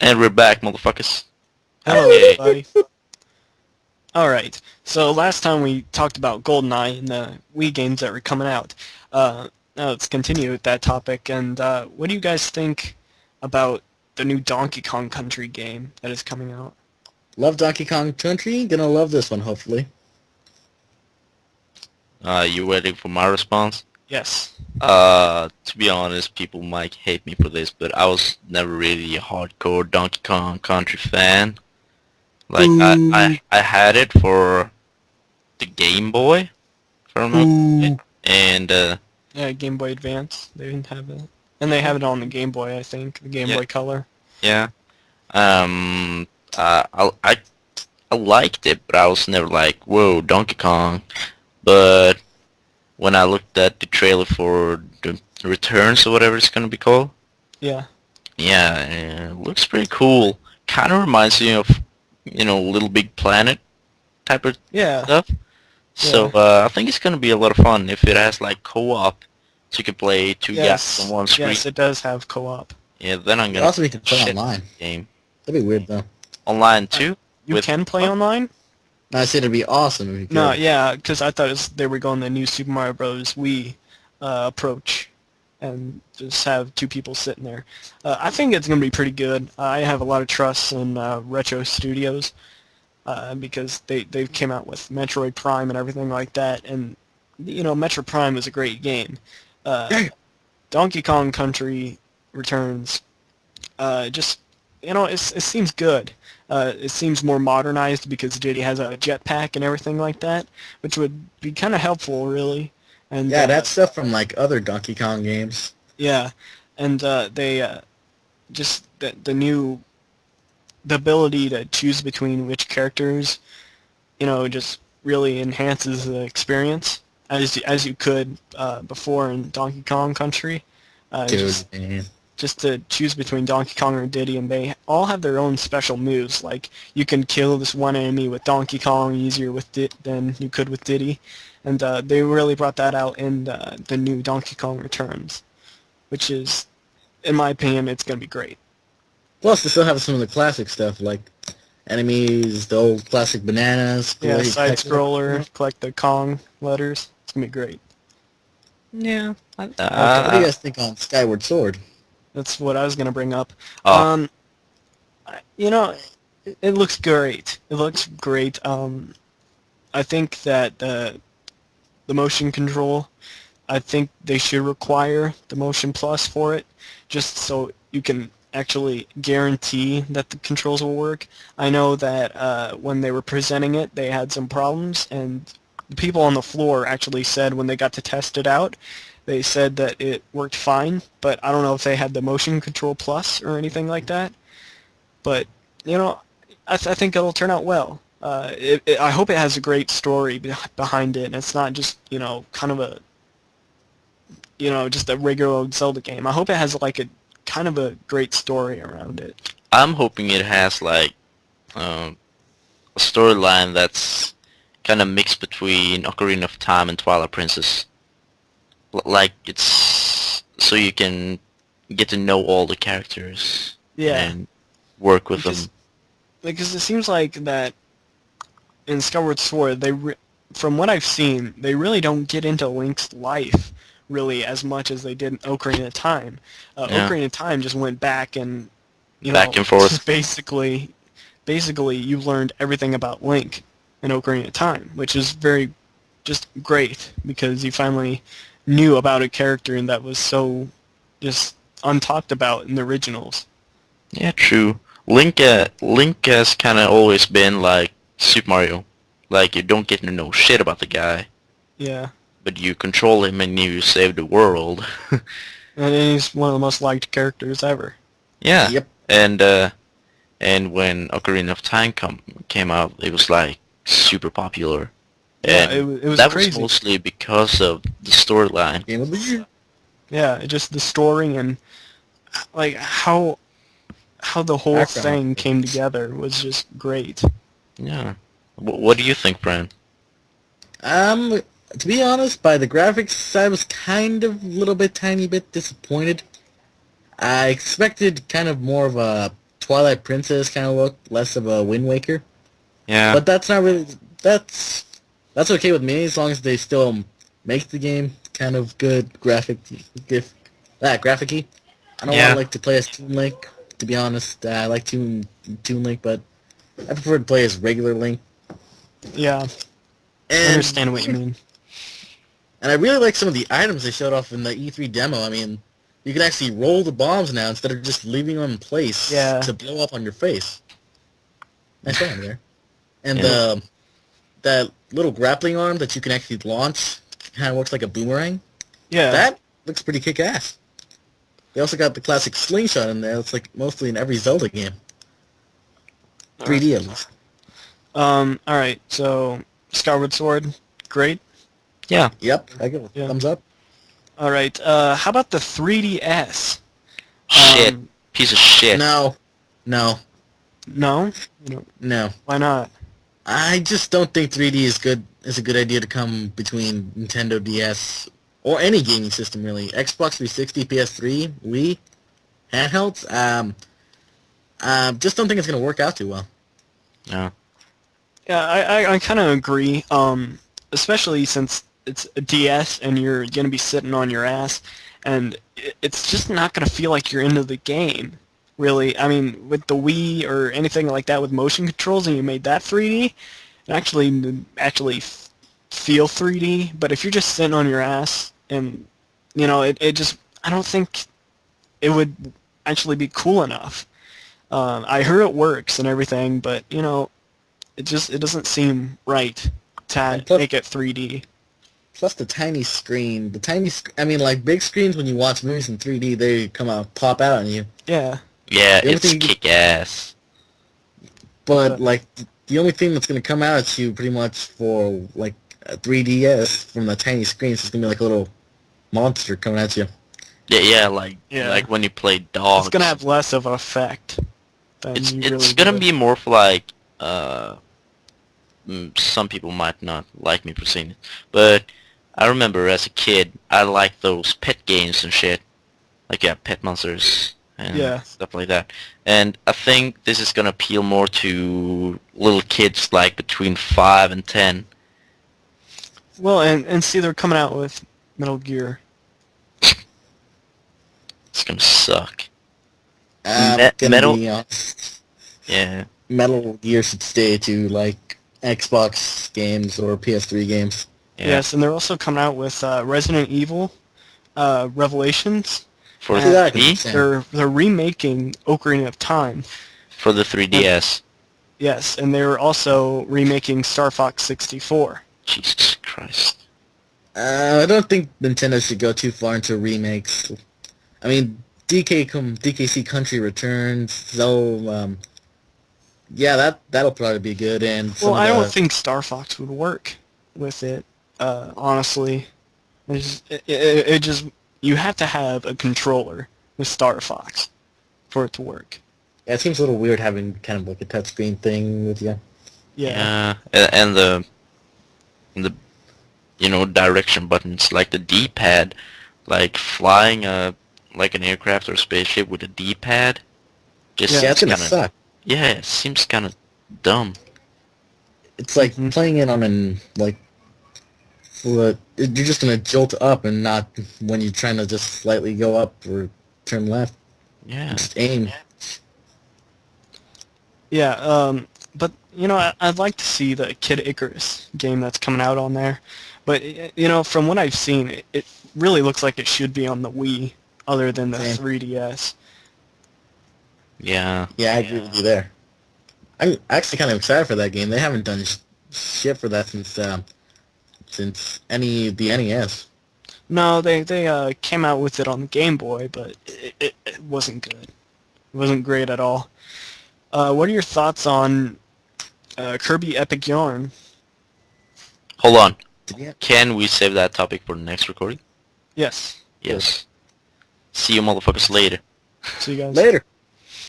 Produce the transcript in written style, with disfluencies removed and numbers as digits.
And we're back, motherfuckers. Hello, Okay. everybody. Alright, so last time we talked about GoldenEye and the Wii games that were coming out. Now let's continue with that topic, and what do you guys think about the new Donkey Kong Country game that is coming out? Love Donkey Kong Country. Gonna love this one, hopefully. You ready for my response? Yes. To be honest, people might hate me for this, but I was never really a hardcore Donkey Kong Country fan. Like, I had it for the Game Boy, if I remember right, and, Yeah, Game Boy Advance, they didn't have it. And they have it on the Game Boy, I think, the Game yeah, Boy Color. yeah. Um, I liked it, but I was never like, whoa, Donkey Kong. But when I looked at the trailer for the Returns or whatever it's gonna be called, Yeah. yeah, it looks pretty cool. Kind of reminds me of, Little Big Planet type of Yeah. stuff. So Yeah. I think it's gonna be a lot of fun if it has like co-op, so you can play two guys on Yes. one screen. Yes, it does have co-op. Yeah, then I'm gonna Also, we can play shit online. the game That'd be weird, though. online too. You With can play online? No, I said it'd be awesome if you could. No, yeah, because I thought they were going the new Super Mario Bros. Wii approach, and just have two people sitting there. I think it's going to be pretty good. I have a lot of trust in Retro Studios because they came out with Metroid Prime and everything like that, and Metroid Prime is a great game. Yeah. Donkey Kong Country Returns, just it seems good. It seems more modernized because Diddy has a jetpack and everything like that, which would be kind of helpful, really. And Yeah, that's stuff from like other Donkey Kong games. yeah, and they just the ability to choose between which characters, just really enhances the experience as you could before in Donkey Kong Country. Dude, Just man. just to choose between Donkey Kong or Diddy, and they all have their own special moves. Like, you can kill this one enemy with Donkey Kong easier than you could with Diddy, and they really brought that out in the new Donkey Kong Returns, which is, in my opinion, it's going to be great. Plus, they still have some of the classic stuff, like enemies, the old classic bananas. Yeah, where you side collect them. scroller, collect the Kong letters. It's going to be great. yeah. What do you guys think on Skyward Sword? That's what I was going to bring up. Oh, You know, it looks great. It looks great. I think that the motion control, I think they should require the Motion Plus for it, just so you can actually guarantee that the controls will work. I know that when they were presenting it, they had some problems, and the people on the floor actually said when they got to test it out, they said that it worked fine, but I don't know if they had the Motion Control Plus or anything like that. But, I think it'll turn out well. I hope it has a great story behind it, and it's not just, kind of just a regular old Zelda game. I hope it has, like, a kind of a great story around it. I'm hoping it has like a storyline that's kind of mixed between Ocarina of Time and Twilight Princess. Like it's so you can get to know all the characters Yeah, and work with because them. it seems like that in Skyward Sword, from what I've seen, they really don't get into Link's life really as much as they did in Ocarina of Time. Yeah, Ocarina of Time just went back and, back and forth. just basically you learned everything about Link in Ocarina of Time, which is very just great because you finally knew about a character that was so just untalked about in the originals. Yeah, true. Link has kind of always been like Super Mario. Like you don't get to know shit about the guy, Yeah. but you control him and you save the world. And he's one of the most liked characters ever. Yeah, Yep. and when Ocarina of Time came out, it was like super popular, Yeah, and it was that was crazy. mostly because of the storyline. Game of the Year. Yeah, just the story and like how the whole Background. thing came together was just great. Yeah. What do you think, Brian? To be honest, by the graphics, I was kind of a little bit, tiny bit disappointed. I expected kind of more of a Twilight Princess kind of look, less of a Wind Waker. Yeah. But that's not really that's okay with me as long as they still make the game kind of good graphic-y. I don't Yeah. want to play as Toon Link. To be honest, I like Toon Link, but I prefer to play as regular Link. Yeah, I And understand what you mean. And I really like some of the items they showed off in the E3 demo. I mean, you can actually roll the bombs now instead of just leaving them in place Yeah. to blow up on your face. Nice one there. And Yeah. that little grappling arm that you can actually launch kind of looks like a boomerang. Yeah. That looks pretty kick-ass. They also got the classic slingshot in there. It's like mostly in every Zelda game. 3D at least. Alright, so Skyward Sword, great. Yeah. Yep, I give it a Yeah. thumbs up. Alright, how about the 3DS? Shit. Piece of shit. No. No? You don't, No. why not? I just don't think 3D is a good idea to come between Nintendo DS or any gaming system really. Xbox 360, PS3, Wii, handhelds. Just don't think it's gonna work out too well. Yeah. Yeah, I kind of agree. Especially since it's a DS and you're gonna be sitting on your ass, and it's just not gonna feel like you're into the game. Really, I mean, with the Wii or anything like that with motion controls, and you made that 3D, it actually feel 3D. But if you're just sitting on your ass, and it just, I don't think it would actually be cool enough. I heard it works and everything, but it doesn't seem right to And plus- make it 3D. Plus the tiny screen. I mean, like big screens when you watch movies in 3D, they pop out on you. Yeah. Yeah, The only it's thing you- kick-ass. But like the only thing that's gonna come out at you pretty much for like a 3DS from the tiny screens is gonna be like a little monster coming at you. Yeah, like Yeah. like when you play dogs. It's gonna have less of an effect than It's you it's really gonna would. be more for like some people might not like me for saying it, but I remember as a kid I liked those pet games and shit, like pet monsters and Yeah. stuff like that. And I think this is gonna appeal more to little kids like between 5 and 10. Well, and see, they're coming out with Metal Gear. It's gonna suck. I'm gonna Metal- be honest. Yeah. Metal Gear should stay to like Xbox games or PS3 games. Yeah. Yes, and they're also coming out with Resident Evil Revelations. For Yeah. the I can 3D? understand. They're remaking Ocarina of Time. For the 3DS. Yes, and they're also remaking Star Fox 64. Jesus Christ. I don't think Nintendo should go too far into remakes. I mean, DKC Country Returns, so yeah, that'll probably be good. And some Well, of I the- don't think Star Fox would work with it. Honestly, it just you have to have a controller with Star Fox for it to work. yeah, it seems a little weird having kind of like a touchscreen thing with you. Yeah. And the direction buttons, like the D-pad, like flying like an aircraft or spaceship with a D-pad. Just Yeah, it's seems gonna kinda, suck. yeah, it seems kind of dumb. It's like Mhm. playing it on you're just gonna jolt up and not when you're trying to just slightly go up or turn left. Yeah. Just aim. Yeah, but I'd like to see the Kid Icarus game that's coming out on there. But from what I've seen, it really looks like it should be on the Wii, other than the Same. 3DS. Yeah. Yeah, I agree with you there. I'm actually kind of excited for that game. They haven't done shit for that since the NES. No, they came out with it on the Game Boy, but it wasn't good. It wasn't great at all. What are your thoughts on Kirby Epic Yarn? Hold on. Yeah. Can we save that topic for the next recording? Yes. Yes. See you motherfuckers later. See you guys. Later.